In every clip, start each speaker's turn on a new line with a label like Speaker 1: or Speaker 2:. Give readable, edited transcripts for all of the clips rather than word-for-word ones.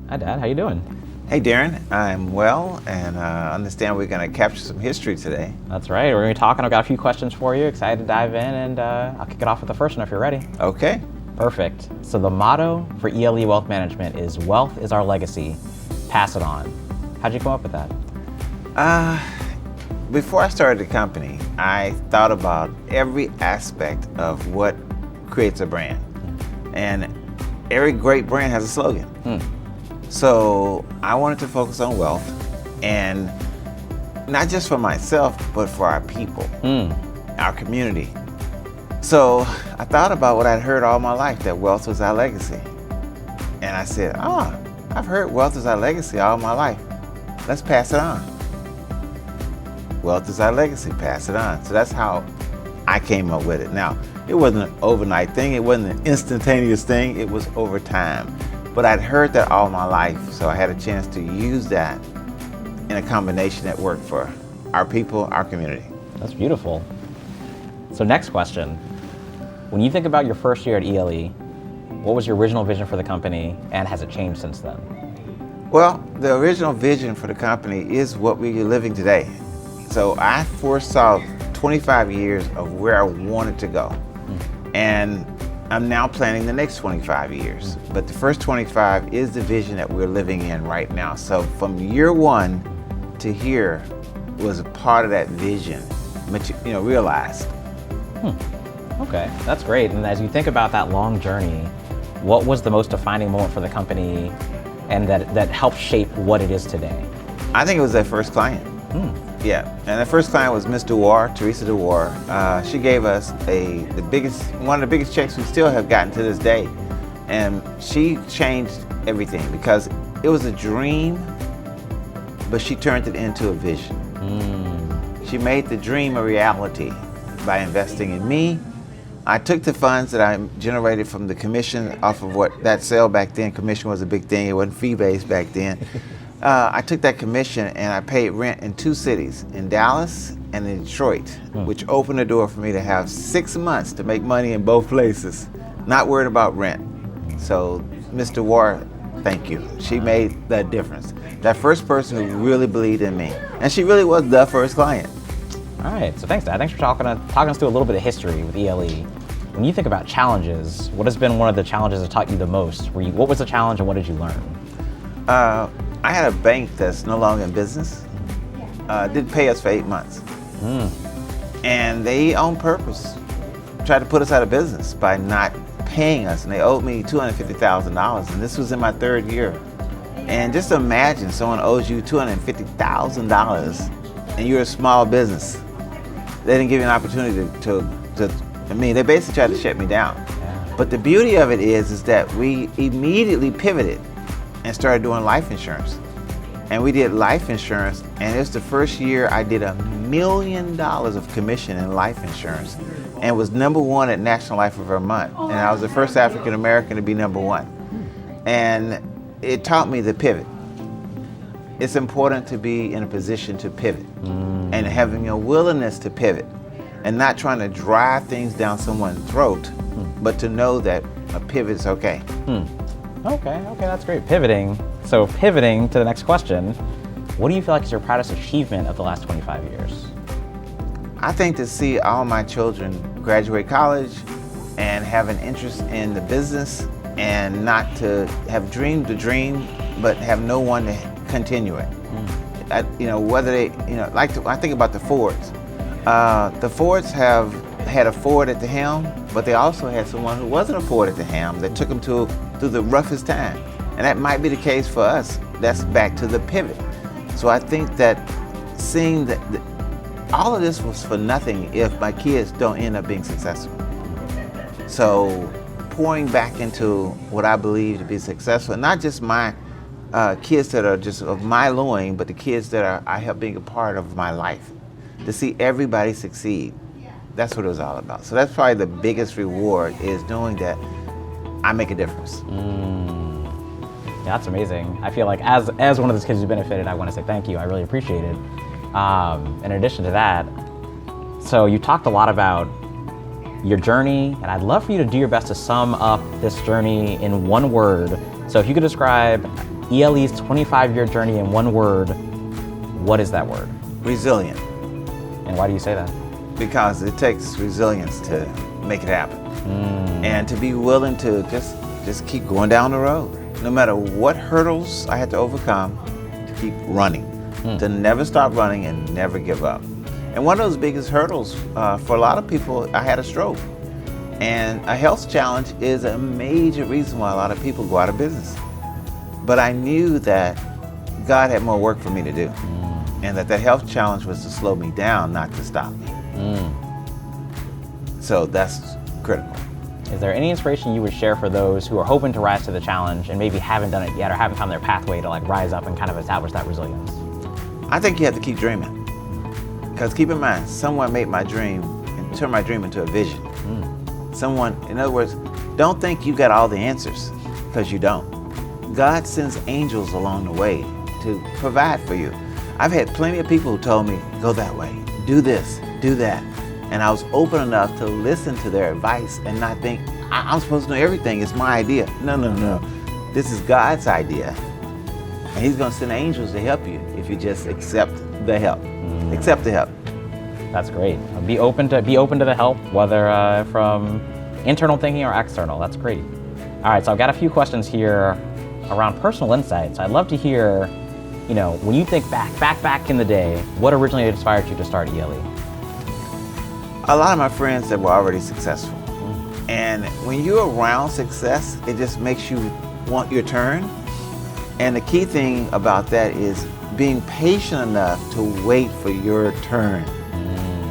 Speaker 1: Hi, Dad. How you doing?
Speaker 2: Hey, Darren. I'm well, and understand we're going to capture some history today.
Speaker 1: That's right. We're going to be talking. I've got a few questions for you. Excited to dive in, and I'll kick it off with the first one if you're ready.
Speaker 2: Okay.
Speaker 1: Perfect. So the motto for ELE Wealth Management is "Wealth is our legacy. Pass it on." How'd you come up with that?
Speaker 2: Before I started the company, I thought about every aspect of what creates a brand. And every great brand has a slogan. So I wanted to focus on wealth, and not just for myself, but for our people, our community. So I thought about what I'd heard all my life, that wealth was our legacy. And I said, I've heard wealth is our legacy all my life. Let's pass it on. Wealth is our legacy, pass it on. So that's how I came up with it. Now, it wasn't an overnight thing. It wasn't an instantaneous thing. It was over time. But I'd heard that all my life, so I had a chance to use that in a combination that worked for our people, our community.
Speaker 1: That's beautiful. So next question. When you think about your first year at ELE, what was your original vision for the company, and has it changed since then?
Speaker 2: Well, the original vision for the company is what we're living today. So I foresaw 25 years of where I wanted to go. And I'm now planning the next 25 years. But the first 25 is the vision that we're living in right now. So from year one to here was a part of that vision, realized.
Speaker 1: Okay, that's great. And as you think about that long journey, what was the most defining moment for the company and that helped shape what it is today?
Speaker 2: I think it was that first client. Yeah, and the first client was Miss DeWar, Teresa DeWar. She gave us one of the biggest checks we still have gotten to this day. And she changed everything because it was a dream, but she turned it into a vision. She made the dream a reality by investing in me. I took the funds that I generated from the commission off of what that sale back then. Commission was a big thing. It wasn't fee-based back then. I took that commission and I paid rent in 2 cities, in Dallas and in Detroit, which opened the door for me to have 6 months to make money in both places, not worried about rent. So, Mr. War, thank you. She made that difference. That first person who really believed in me. And she really was the first client.
Speaker 1: All right, so thanks, Dad. Thanks for talking us through a little bit of history with ELE. When you think about challenges, what has been one of the challenges that taught you the most? What was the challenge and what did you learn?
Speaker 2: I had a bank that's no longer in business. Didn't pay us for 8 months. And they, on purpose, tried to put us out of business by not paying us. And they owed me $250,000. And this was in my 3rd year. And just imagine someone owes you $250,000 and you're a small business. They didn't give you an opportunity they basically tried to shut me down.
Speaker 1: Yeah.
Speaker 2: But the beauty of it is that we immediately pivoted and started doing life insurance. And we did life insurance, and it's the first year I did $1 million of commission in life insurance and was #1 at National Life of Vermont. And I was the first African American to be #1. And it taught me to pivot. It's important to be in a position to pivot and having a willingness to pivot and not trying to drive things down someone's throat, but to know that a pivot is okay.
Speaker 1: Okay, that's great. Pivoting. So pivoting to the next question, what do you feel like is your proudest achievement of the last 25 years?
Speaker 2: I think to see all my children graduate college and have an interest in the business and not to have dreamed the dream, but have no one to continue it. I think about the Fords. The Fords have had a Ford at the helm, but they also had someone who wasn't a Ford at the helm that took them through the roughest time. And that might be the case for us. That's back to the pivot. So I think that seeing that all of this was for nothing if my kids don't end up being successful. So pouring back into what I believe to be successful, and not just my kids that are just of my loin, but the kids that I help being a part of my life. To see everybody succeed. That's what it was all about. So that's probably the biggest reward, is knowing that I make a difference.
Speaker 1: Yeah, that's amazing. I feel like as one of those kids who benefited, I want to say thank you. I really appreciate it. In addition to that, so you talked a lot about your journey, and I'd love for you to do your best to sum up this journey in one word. So if you could describe ELE's 25-year journey in one word, what is that word?
Speaker 2: Resilient.
Speaker 1: And why do you say that?
Speaker 2: Because it takes resilience to make it happen. And to be willing to just keep going down the road. No matter what hurdles I had to overcome, to keep running. To never stop running and never give up. And one of those biggest hurdles for a lot of people, I had a stroke. And a health challenge is a major reason why a lot of people go out of business. But I knew that God had more work for me to do. And that the health challenge was to slow me down, not to stop me. So that's critical.
Speaker 1: Is there any inspiration you would share for those who are hoping to rise to the challenge and maybe haven't done it yet or haven't found their pathway to like rise up and kind of establish that resilience?
Speaker 2: I think you have to keep dreaming. Because keep in mind, someone made my dream and turned my dream into a vision. Someone, in other words, don't think you got all the answers, because you don't. God sends angels along the way to provide for you. I've had plenty of people who told me, go that way, do this, do that. And I was open enough to listen to their advice and not think, I'm supposed to know everything, it's my idea. No. This is God's idea. And He's gonna send angels to help you if you just accept the help. Accept the help.
Speaker 1: That's great. Be open to the help, whether from internal thinking or external. That's great. All right, so I've got a few questions here around personal insights. I'd love to hear, when you think back in the day, what originally inspired you to start ELE?
Speaker 2: A lot of my friends that were already successful. And when you're around success, it just makes you want your turn. And the key thing about that is being patient enough to wait for your turn.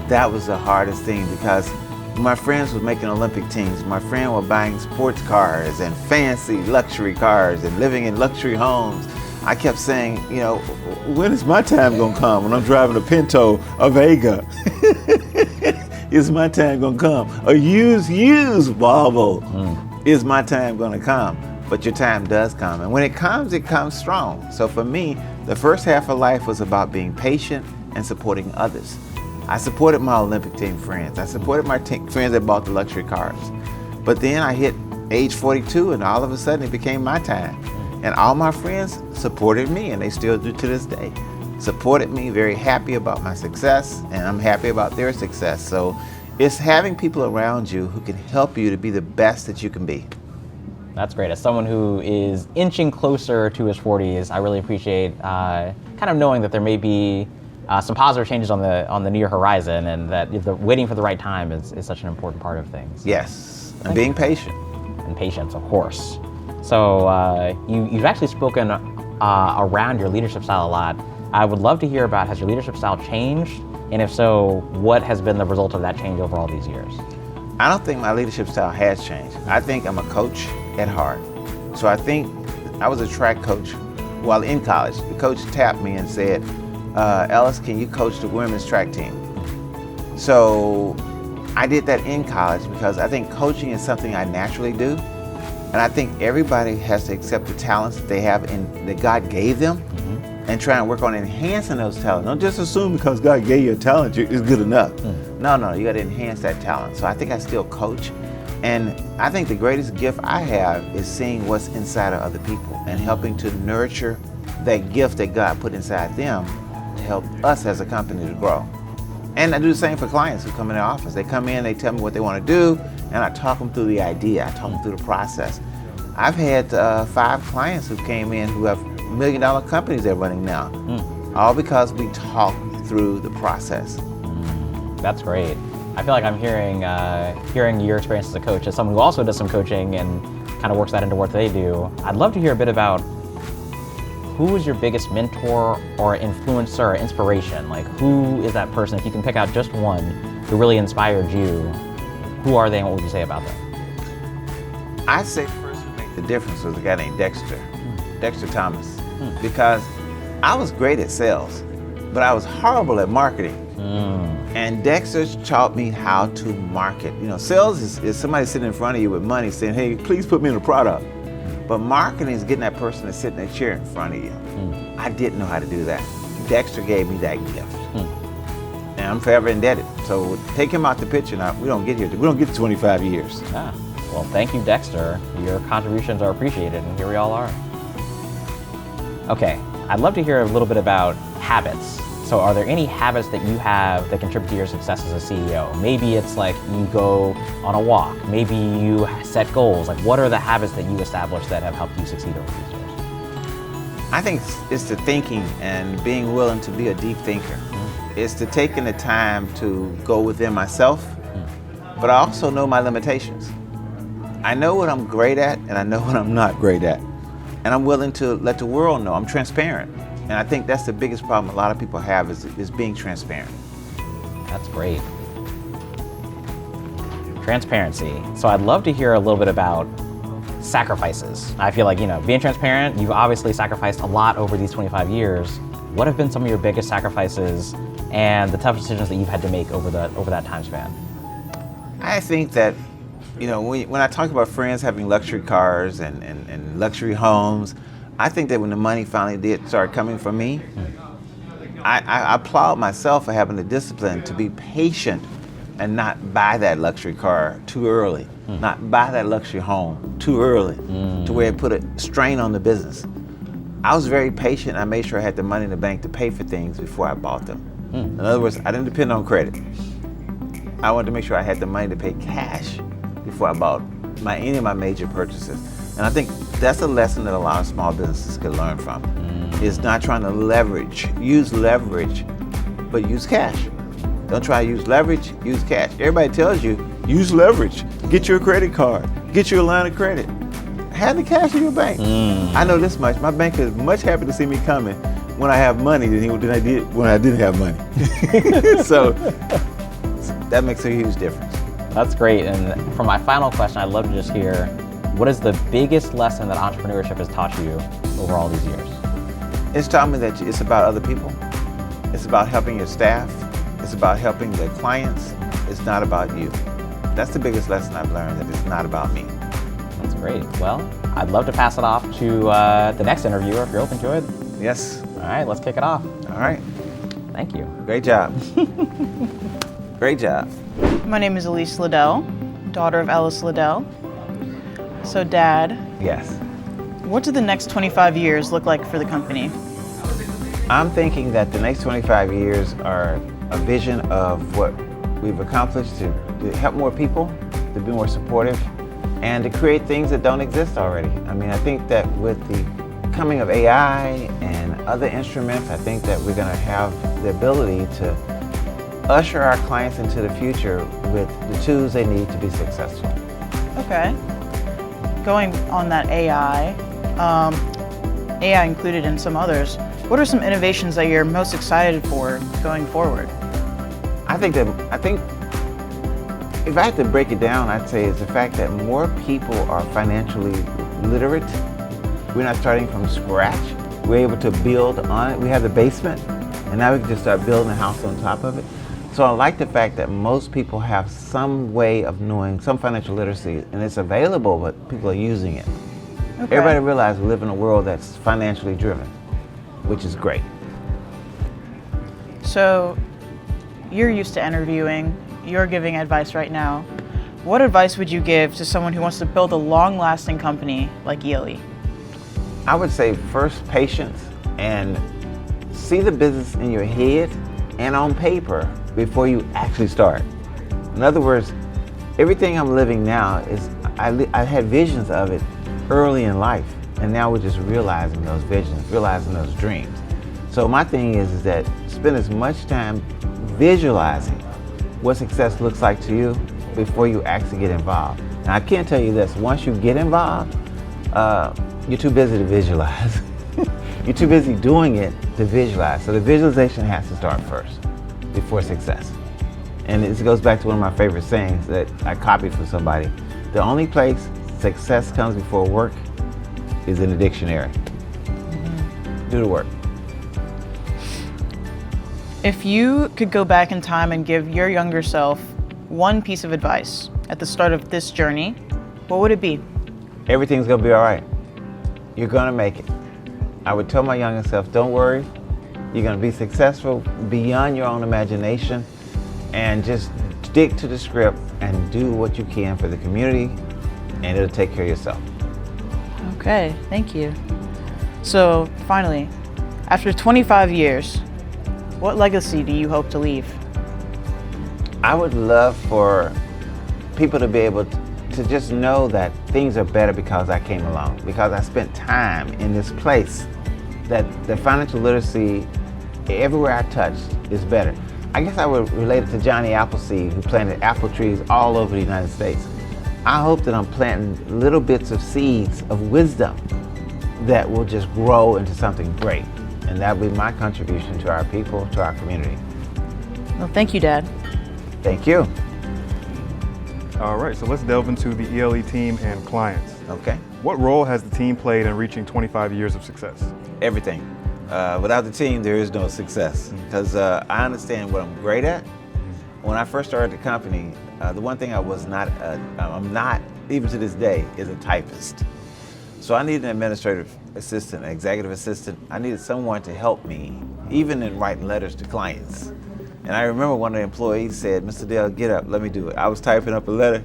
Speaker 2: That was the hardest thing, because my friends were making Olympic teams. My friends were buying sports cars and fancy luxury cars and living in luxury homes. I kept saying, when is my time gonna come when I'm driving a Pinto, a Vega? Is my time gonna come? A used Volvo. Is my time gonna come? But your time does come. And when it comes strong. So for me, the first half of life was about being patient and supporting others. I supported my Olympic team friends. I supported my friends that bought the luxury cars. But then I hit age 42 and all of a sudden it became my time. And all my friends supported me, and they still do to this day. Supported me, very happy about my success, and I'm happy about their success. So it's having people around you who can help you to be the best that you can be.
Speaker 1: That's great. As someone who is inching closer to his 40s, I really appreciate kind of knowing that there may be some positive changes on the near horizon, and that waiting for the right time is such an important part of things.
Speaker 2: Yes, and being patient.
Speaker 1: And patience, of course. So you've actually spoken around your leadership style a lot. I would love to hear about, has your leadership style changed? And if so, what has been the result of that change over all these years?
Speaker 2: I don't think my leadership style has changed. I think I'm a coach at heart. So I think I was a track coach while in college. The coach tapped me and said, Ellis, can you coach the women's track team? So I did that in college because I think coaching is something I naturally do. And I think everybody has to accept the talents that they have and that God gave them, and try and work on enhancing those talents. Don't just assume because God gave you a talent, it's good enough. No, you gotta enhance that talent. So I think I still coach. And I think the greatest gift I have is seeing what's inside of other people and helping to nurture that gift that God put inside them to help us as a company to grow. And I do the same for clients who come in the office. They come in, they tell me what they want to do, and I talk them through the idea. I talk them through the process. I've had 5 clients who came in who have $1 million companies they're running now, all because we talk through the process.
Speaker 1: That's great. I feel like I'm hearing your experience as a coach, as someone who also does some coaching and kind of works that into what they do. I'd love to hear a bit about who is your biggest mentor or influencer or inspiration? Like, who is that person, if you can pick out just one, who really inspired you? Who are they and what would you say about them?
Speaker 2: I'd say the first who made the difference was a guy named Dexter Thomas, because I was great at sales, but I was horrible at marketing. And Dexter taught me how to market. Sales is somebody sitting in front of you with money saying, hey, please put me in a product. But marketing is getting that person to sit in that chair in front of you. I didn't know how to do that. Dexter gave me that gift. And I'm forever indebted. So take him out the picture now. We don't get to 25 years.
Speaker 1: Well, thank you, Dexter. Your contributions are appreciated, and here we all are. Okay, I'd love to hear a little bit about habits. So are there any habits that you have that contribute to your success as a CEO? Maybe it's like you go on a walk, maybe you set goals. Like what are the habits that you established that have helped you succeed over these years?
Speaker 2: I think it's the thinking and being willing to be a deep thinker. It's the taking the time to go within myself, but I also know my limitations. I know what I'm great at and I know what I'm not great at. And I'm willing to let the world know. I'm transparent. And I think that's the biggest problem a lot of people have is being transparent.
Speaker 1: That's great. Transparency. So I'd love to hear a little bit about sacrifices. I feel like, being transparent, you've obviously sacrificed a lot over these 25 years. What have been some of your biggest sacrifices and the tough decisions that you've had to make over that time span?
Speaker 2: I think that, when I talk about friends having luxury cars and luxury homes, I think that when the money finally did start coming from me, I applaud myself for having the discipline to be patient and not buy that luxury car too early, not buy that luxury home too early, to where it put a strain on the business. I was very patient. I made sure I had the money in the bank to pay for things before I bought them. In other words, I didn't depend on credit. I wanted to make sure I had the money to pay cash before I bought any of my major purchases. And I think that's a lesson that a lot of small businesses can learn from, is not trying to use leverage, but use cash. Don't try to use leverage, use cash. Everybody tells you, use leverage, get your credit card, get your line of credit. Have the cash in your bank. I know this much, my banker is much happy to see me coming when I have money than I did when I didn't have money. So that makes a huge difference.
Speaker 1: That's great. And for my final question, I'd love to just hear, what is the biggest lesson that entrepreneurship has taught you over all these years?
Speaker 2: It's taught me that it's about other people. It's about helping your staff. It's about helping the clients. It's not about you. That's the biggest lesson I've learned, that it's not about me.
Speaker 1: That's great. Well, I'd love to pass it off to the next interviewer if you're open to it.
Speaker 2: Yes.
Speaker 1: All right, let's kick it off.
Speaker 2: All right.
Speaker 1: Thank you.
Speaker 2: Great job. Great job.
Speaker 3: My name is Ellis Liddell, daughter of Ellis Liddell. So Dad,
Speaker 2: Yes.
Speaker 3: what do the next 25 years look like for the company?
Speaker 2: I'm thinking that the next 25 years are a vision of what we've accomplished to help more people, to be more supportive, and to create things that don't exist already. I mean, I think that with the coming of AI and other instruments, I think that we're going to have the ability to usher our clients into the future with the tools they need to be successful.
Speaker 3: Okay. Going on that AI, AI included in some others, what are some innovations that you're most excited for going forward?
Speaker 2: I think if I had to break it down, I'd say it's the fact that more people are financially literate. We're not starting from scratch. We're able to build on it. We have the basement, and now we can just start building a house on top of it. So I like the fact that most people have some way of knowing some financial literacy, and it's available, but people are using it.
Speaker 3: Okay.
Speaker 2: Everybody realizes we live in a world that's financially driven, which is great.
Speaker 3: So you're used to interviewing, you're giving advice right now. What advice would you give to someone who wants to build a long-lasting company like ELE?
Speaker 2: I would say first, patience, and see the business in your head and on paper before you actually start. In other words, everything I'm living now is, I had visions of it early in life, and now we're just realizing those visions, realizing those dreams. So my thing is that spend as much time visualizing what success looks like to you before you actually get involved. And I can't tell you this, once you get involved, you're too busy to visualize. You're too busy doing it to visualize. So the visualization has to start first before success. And this goes back to one of my favorite sayings that I copied from somebody. The only place success comes before work is in the dictionary. Do the work.
Speaker 3: If you could go back in time and give your younger self one piece of advice at the start of this journey, what would it be?
Speaker 2: Everything's gonna be all right. You're gonna make it. I would tell my younger self, don't worry. You're gonna be successful beyond your own imagination, and just stick to the script and do what you can for the community, and it'll take care of yourself.
Speaker 3: Okay, thank you. So finally, after 25 years, what legacy do you hope to leave?
Speaker 2: I would love for people to be able to just know that things are better because I came along, because I spent time in this place, that the financial literacy everywhere I touched is better. I guess I would relate it to Johnny Appleseed, who planted apple trees all over the United States. I hope that I'm planting little bits of seeds of wisdom that will just grow into something great. And that will be my contribution to our people, to our community.
Speaker 3: Well, thank you, Dad.
Speaker 2: Thank you.
Speaker 4: All right, so let's delve into the ELE team and clients.
Speaker 2: Okay.
Speaker 4: What role has the team played in reaching 25 years of success?
Speaker 2: Everything. Without the team, there is no success, because I understand what I'm great at. When I first started the company, the one thing I was not, I'm not, even to this day, is a typist. So I needed an administrative assistant, an executive assistant. I needed someone to help me, even in writing letters to clients. And I remember one of the employees said, "Mr. Dell, get up, let me do it." I was typing up a letter,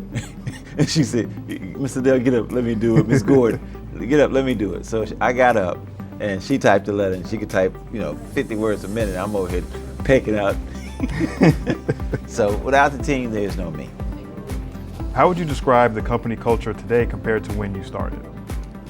Speaker 2: and she said, "Mr. Dell, get up, let me do it." "Miss Gordon, get up, let me do it." So I got up, and she typed the letter, and she could type, 50 words a minute. I'm over here pecking out. So without the team, there's no me.
Speaker 4: How would you describe the company culture today compared to when you started?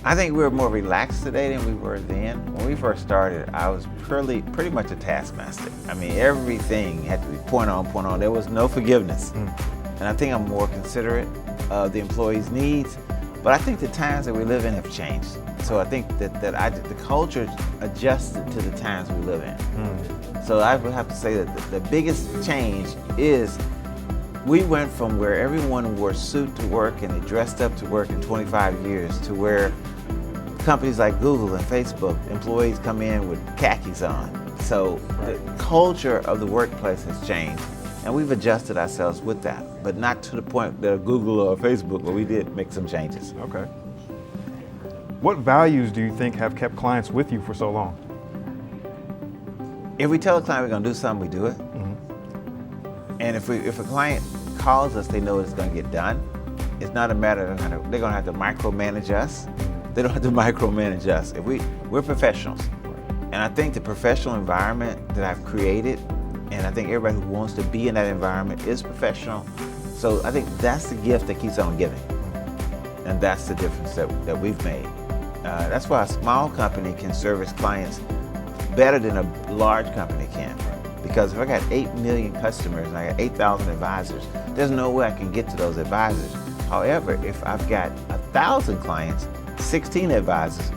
Speaker 2: I think we're more relaxed today than we were then. When we first started, I was pretty much a taskmaster. I mean, everything had to be point on. There was no forgiveness. And I think I'm more considerate of the employees' needs. But I think the times that we live in have changed. So I think that the culture adjusted to the times we live in. So I would have to say that the biggest change is we went from where everyone wore a suit to work and they dressed up to work in 25 years to where companies like Google and Facebook, employees come in with khakis on. So the culture of the workplace has changed, and we've adjusted ourselves with that, but not to the point that Google or Facebook, but we did make some changes.
Speaker 4: Okay. What values do you think have kept clients with you for so long?
Speaker 2: If we tell a client we're going to do something, we do it. And if a client calls us, they know it's going to get done. It's not a matter of they're going to have to micromanage us. They don't have to micromanage us. We're professionals. And I think the professional environment that I've created, and I think everybody who wants to be in that environment is professional. So I think that's the gift that keeps on giving. And that's the difference that we've made. That's why a small company can service clients better than a large company can. Because if I got 8 million customers and I got 8,000 advisors, there's no way I can get to those advisors. However, if I've got 1,000 clients, 16 advisors,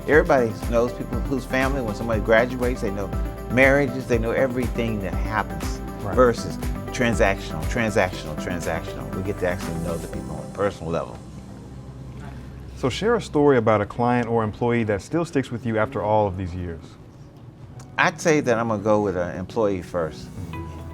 Speaker 2: everybody knows people whose family, when somebody graduates, they know marriages, they know everything that happens versus transactional. We get to actually know the people on a personal level.
Speaker 4: So share a story about a client or employee that still sticks with you after all of these years.
Speaker 2: I'd say that I'm gonna go with an employee first.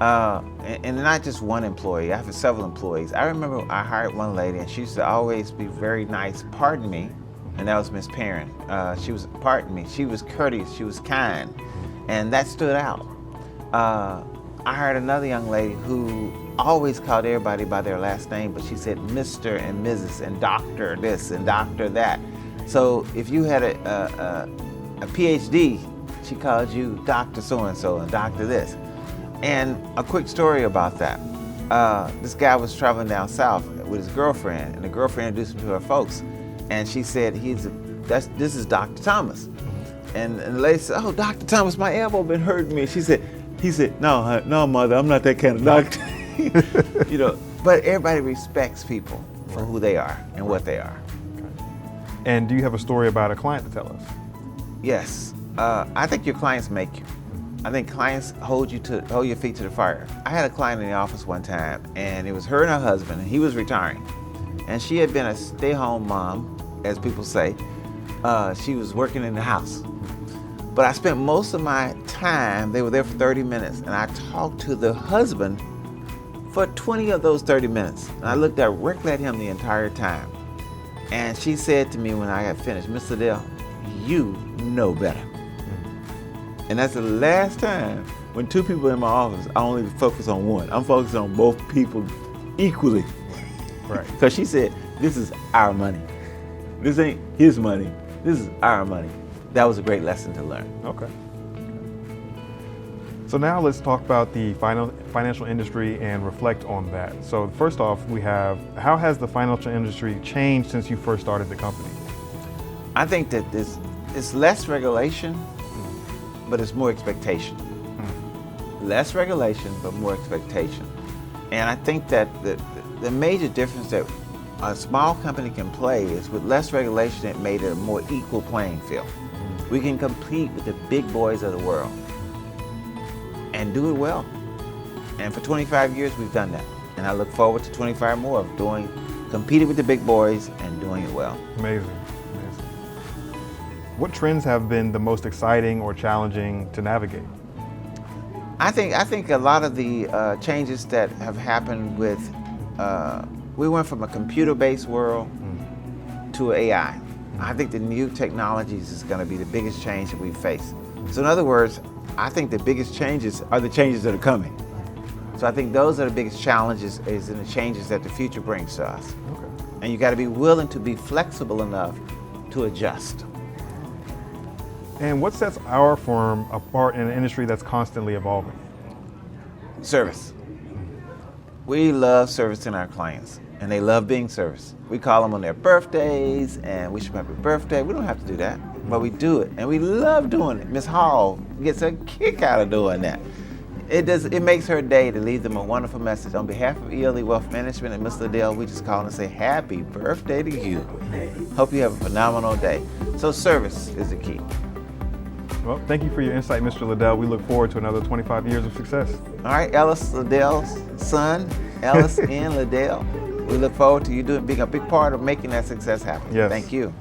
Speaker 2: And not just one employee, I have several employees. I remember I hired one lady and she used to always be very nice, pardon me, and that was Miss Perrin. She was courteous, she was kind, and that stood out. I hired another young lady who always called everybody by their last name, but she said Mr. and Mrs. and Doctor this and Doctor that. So if you had a PhD, she called you Dr. So-and-so and Dr. this. And a quick story about that. This guy was traveling down south with his girlfriend, and the girlfriend introduced him to her folks. And she said, this is Dr. Thomas. And the lady said, "Oh, Dr. Thomas, my elbow been hurting me." He said, no, mother, I'm not that kind of doctor. But everybody respects people for who they are and what they are.
Speaker 4: And do you have a story about a client to tell us?
Speaker 2: Yes. I think your clients make you. I think clients hold your feet to the fire. I had a client in the office one time, and it was her and her husband, and he was retiring. And she had been a stay-home mom, as people say. She was working in the house. But I spent most of my time, they were there for 30 minutes, and I talked to the husband for 20 of those 30 minutes. And I looked directly at him the entire time. And she said to me when I got finished, "Mr. Liddell, you know better." And that's the last time when two people in my office, I only focus on one. I'm focused on both people equally.
Speaker 4: Right.
Speaker 2: Because she said, "This is our money. This ain't his money. This is our money. That was a great lesson to learn.
Speaker 4: Okay. So now let's talk about the financial industry and reflect on that. So first off, we have, how has the financial industry changed since you first started the company?
Speaker 2: I think that it's less regulation, but it's more expectation. Less regulation, but more expectation. And I think that the major difference that a small company can play is with less regulation, it made it a more equal playing field. We can compete with the big boys of the world and do it well. And for 25 years, we've done that. And I look forward to 25 more of competing with the big boys and doing it well.
Speaker 4: Amazing, amazing. What trends have been the most exciting or challenging to navigate?
Speaker 2: I think a lot of the changes that have happened with, we went from a computer-based world to AI. I think the new technologies is going to be the biggest change that we face. So in other words, I think the biggest changes are the changes that are coming. So I think those are the biggest challenges is in the changes that the future brings to us.
Speaker 4: Okay.
Speaker 2: And you got to be willing to be flexible enough to adjust.
Speaker 4: And what sets our firm apart in an industry that's constantly evolving?
Speaker 2: Service. We love servicing our clients, and they love being serviced. We call them on their birthdays and wish them happy birthday. We don't have to do that, but we do it, and we love doing it. Miss Hall gets a kick out of doing that. It makes her day to leave them a wonderful message. On behalf of ELE Wealth Management and Mr. Liddell, we just call and say happy birthday to you. Hope you have a phenomenal day. So service is the key.
Speaker 4: Well, thank you for your insight, Mr. Liddell. We look forward to another 25 years of success.
Speaker 2: All right, Ellis Liddell's son, Ellis Liddell. We look forward to you being a big part of making that success happen.
Speaker 4: Yes.
Speaker 2: Thank you.